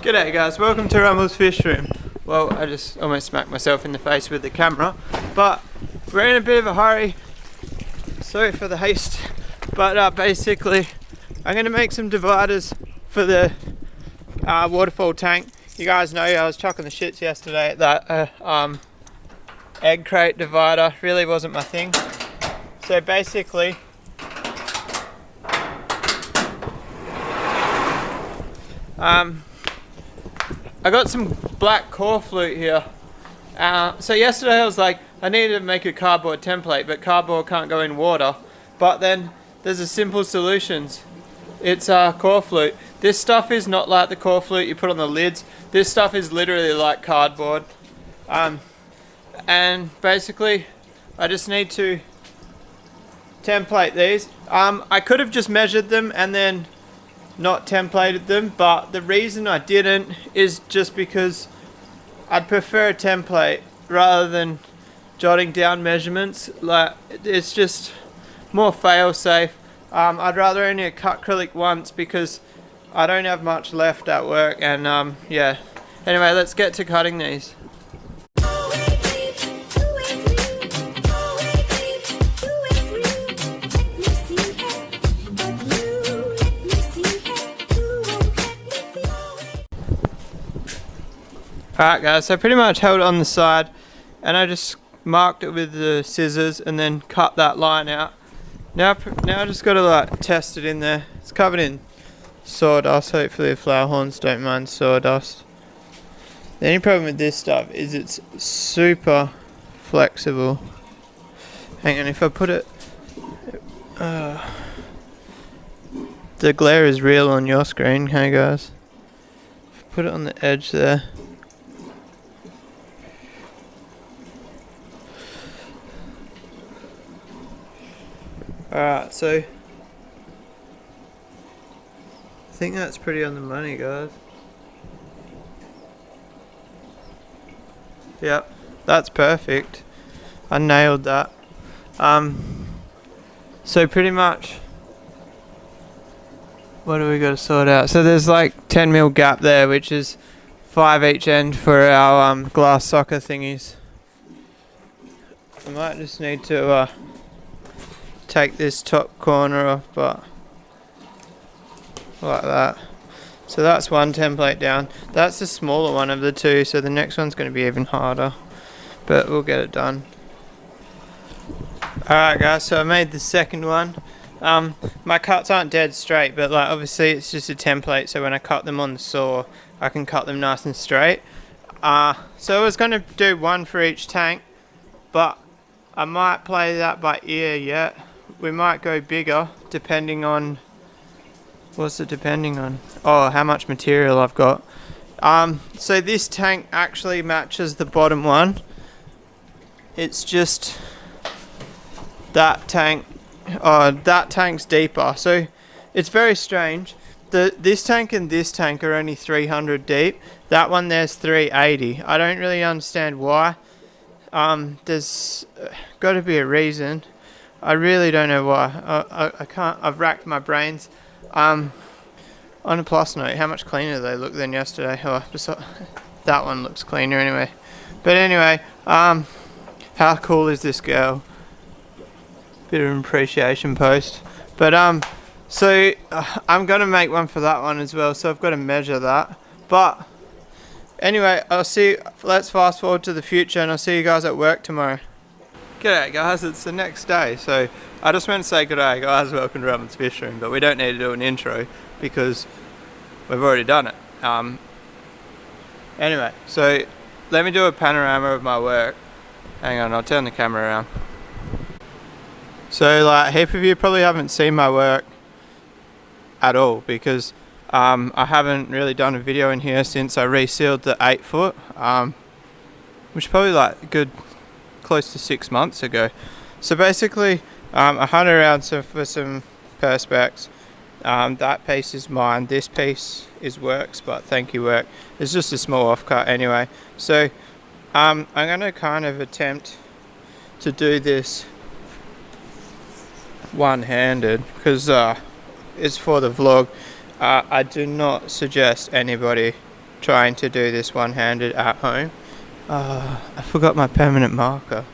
G'day guys, welcome to Rumble's Fish Room. Well, I just almost smacked myself in the face with the camera, but we're in a bit of a hurry. Sorry for the haste, but basically I'm going to make some dividers for the waterfall tank. You guys know I was chucking the shits yesterday at that egg crate divider. Really wasn't my thing. So basically I got some black core flute here. So yesterday I was like, I needed to make a cardboard template, but cardboard can't go in water. But then there's a simple solution. It's core flute. This stuff is not like the core flute you put on the lids. This stuff is literally like cardboard. And basically I just need to template these. I could have just measured them and then not templated them, but the reason I didn't is just because I'd prefer a template rather than jotting down measurements. Like, it's just more fail safe. I'd rather only cut acrylic once because I don't have much left at work, and yeah. Anyway, let's get to cutting these. Alright guys, so I pretty much held it on the side and I just marked it with the scissors and then cut that line out. Now I just got to like test it in there. It's covered in sawdust. Hopefully the flower horns don't mind sawdust. The only problem with this stuff is it's super flexible. Hang on, if I put it... the glare is real on your screen, hey guys. If I put it on the edge there. Alright, so I think that's pretty on the money, guys. Yep, that's perfect. I nailed that. So pretty much, what do we got to sort out? So there's like 10mm gap there, which is 5 each end for our glass socker thingies. I might just need to take this top corner off, but like that. So that's one template down. That's the smaller one of the two, so the next one's going to be even harder, but we'll get it done. Alright guys, so I made the second one. My cuts aren't dead straight, but like obviously it's just a template, so when I cut them on the saw I can cut them nice and straight. So I was going to do one for each tank, but I might play that by ear yet. We might go bigger depending on, what's it depending on? Oh, how much material I've got. So this tank actually matches the bottom one. It's just that tank, that tank's deeper. So it's very strange. This tank and this tank are only 300 deep. That one there's 380. I don't really understand why. There's got to be a reason. I really don't know why. I can't. I've racked my brains. On a plus note, how much cleaner do they look than yesterday? Oh, that one looks cleaner anyway. But anyway, how cool is this girl? Bit of an appreciation post. But so I'm gonna make one for that one as well. So I've got to measure that. But anyway, I'll see. Let's fast forward to the future, and I'll see you guys at work tomorrow. G'day guys, it's the next day, so I just want to say g'day guys, welcome to Rumble's Fish Room, but we don't need to do an intro because we've already done it. Anyway, so let me do a panorama of my work. Hang on, I'll turn the camera around. So like, heap of you probably haven't seen my work at all because I haven't really done a video in here since I resealed the 8 foot, which is probably like a good close to 6 months ago. So basically I hunted around for some perspex. That piece is mine, this piece is Work's, but thank you Work. It's just a small offcut anyway. So I'm going to kind of attempt to do this one-handed because it's for the vlog. I do not suggest anybody trying to do this one-handed at home. I forgot my permanent marker.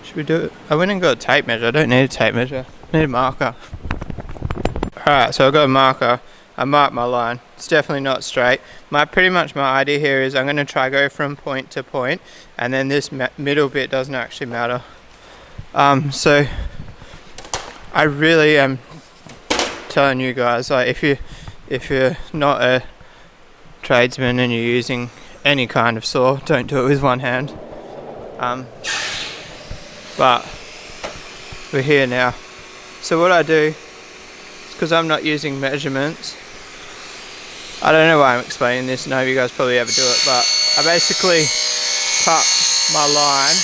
Should we do it? I went and got a tape measure. I don't need a tape measure. I need a marker. Alright, so I've got a marker. I marked my line. It's definitely not straight. Pretty much my idea here is I'm going to try go from point to point, and then this middle bit doesn't actually matter. So I really am telling you guys, like, if you're not a tradesman and you're using any kind of saw, don't do it with one hand. But we're here now. So what I do, because I'm not using measurements, I don't know why I'm explaining this, none of you guys probably ever do it, but I basically cut my line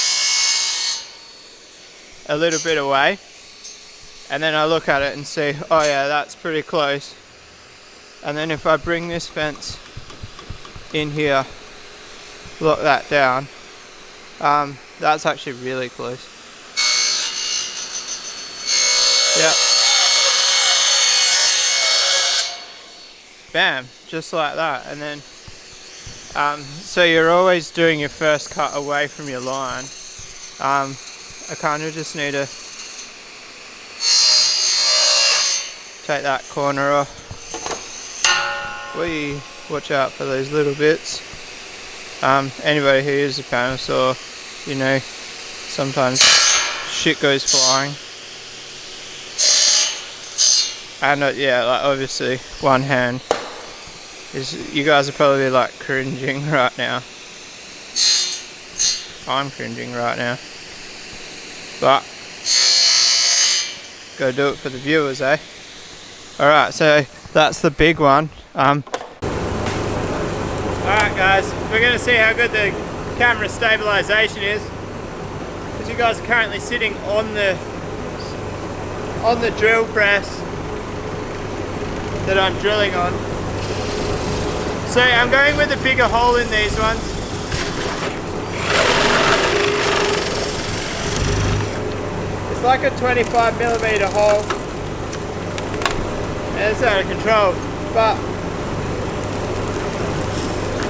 a little bit away, and then I look at it and see, oh yeah, that's pretty close. And then if I bring this fence in here, lock that down, that's actually really close. Yep. Bam, just like that. And then so you're always doing your first cut away from your line. I kind of just need to take that corner off. Watch out for those little bits. Anybody who uses a panel saw, you know, sometimes shit goes flying. And yeah, like obviously one hand is, you guys are probably like cringing right now. I'm cringing right now. But gotta do it for the viewers, eh? Alright, so that's the big one. Alright guys, we're gonna see how good the camera stabilization is. Because you guys are currently sitting on the drill press that I'm drilling on. So I'm going with a bigger hole in these ones. It's like a 25mm hole. And it's out of control. But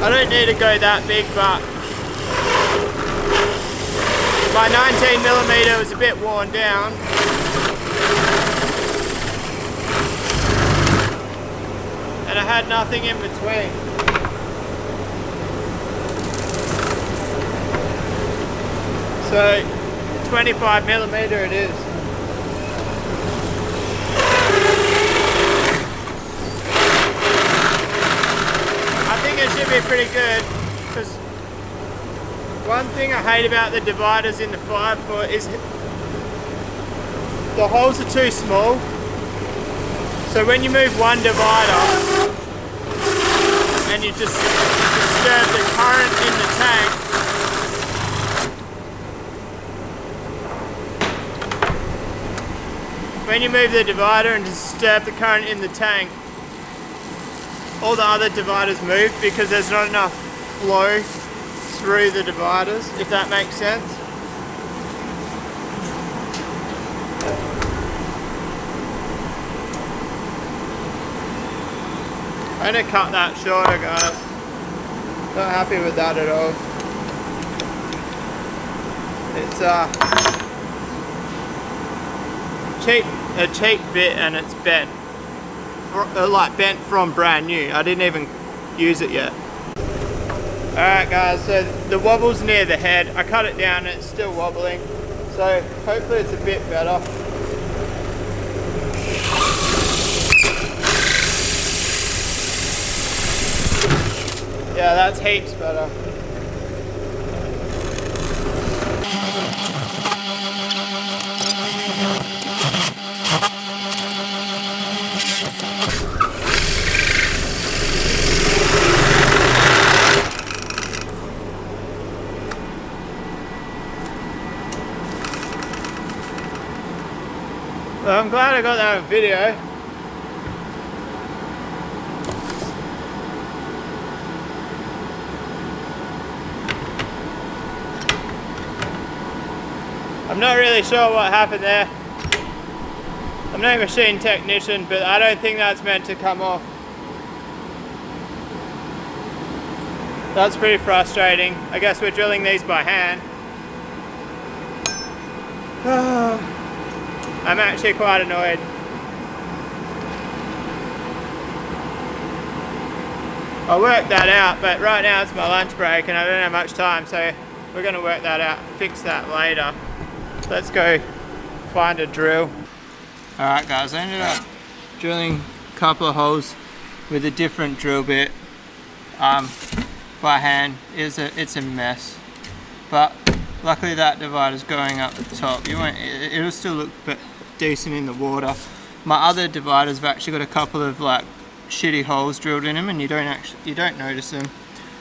I don't need to go that big, but my 19mm was a bit worn down. And I had nothing in between. So 25mm it is. I think it should be pretty good, because one thing I hate about the dividers in the 5-foot is the holes are too small. So when you move one divider and you just disturb the current in the tank, when you move the divider and disturb the current in the tank, all the other dividers move because there's not enough flow through the dividers, if that makes sense. I'm going to cut that shorter, guys. Not happy with that at all. It's a cheap bit, and it's bent. Like bent from brand new. I didn't even use it yet. Alright guys, so the wobble's near the head. I cut it down and it's still wobbling. So hopefully it's a bit better. Yeah, that's heaps better. Well, I'm glad I got that on video. I'm not really sure what happened there. I'm no machine technician, but I don't think that's meant to come off. That's pretty frustrating. I guess we're drilling these by hand. I'm actually quite annoyed. I'll work that out, but right now it's my lunch break and I don't have much time, so we're going to work that out, fix that later. Let's go find a drill. Alright guys, I ended up drilling a couple of holes with a different drill bit by hand. It's a mess, but luckily that divider's going up the top. It'll still look decent in the water. My other dividers have actually got a couple of like shitty holes drilled in them, and you don't notice them.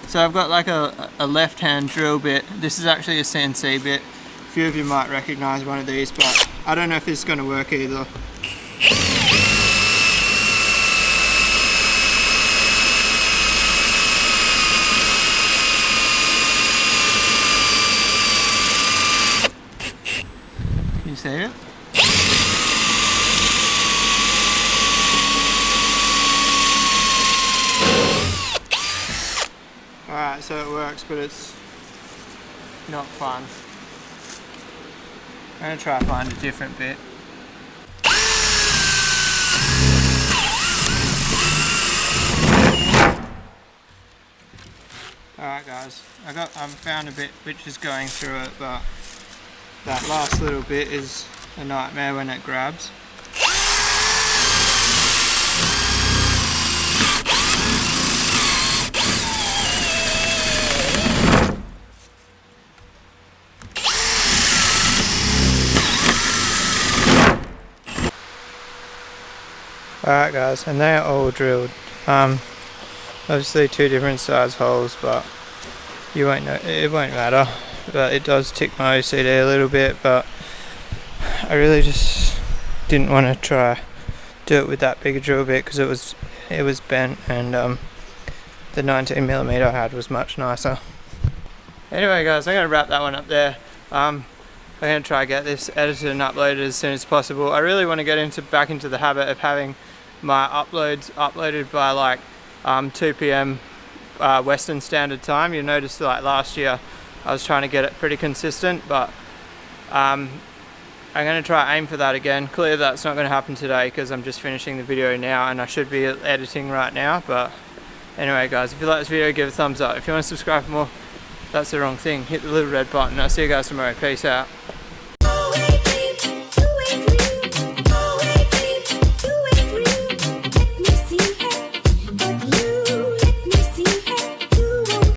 So I've got like a left-hand drill bit. This is actually a CNC bit. A few of you might recognize one of these, but I don't know if it's going to work either. Can you see it? Alright, so it works, but it's not fun. I'm going to try to find a different bit. Alright guys, I've found a bit which is going through it, but that last little bit is a nightmare when it grabs. Alright guys, and they are all drilled. Obviously two different size holes, but you won't know, it won't matter. But it does tick my OCD a little bit, but I really just didn't want to try do it with that bigger drill bit because it was bent, and the 19mm I had was much nicer. Anyway guys, I'm going to wrap that one up there. I'm going to try to get this edited and uploaded as soon as possible. I really want to get back into the habit of having my uploads uploaded by like 2 PM Western Standard Time. You'll notice like last year I was trying to get it pretty consistent, but I'm going to try aim for that again. Clearly that's not going to happen today because I'm just finishing the video now and I should be editing right now. But anyway guys, if you like this video, give it a thumbs up. If you want to subscribe for more, that's the wrong thing, hit the little red button. I'll see you guys tomorrow. Peace out.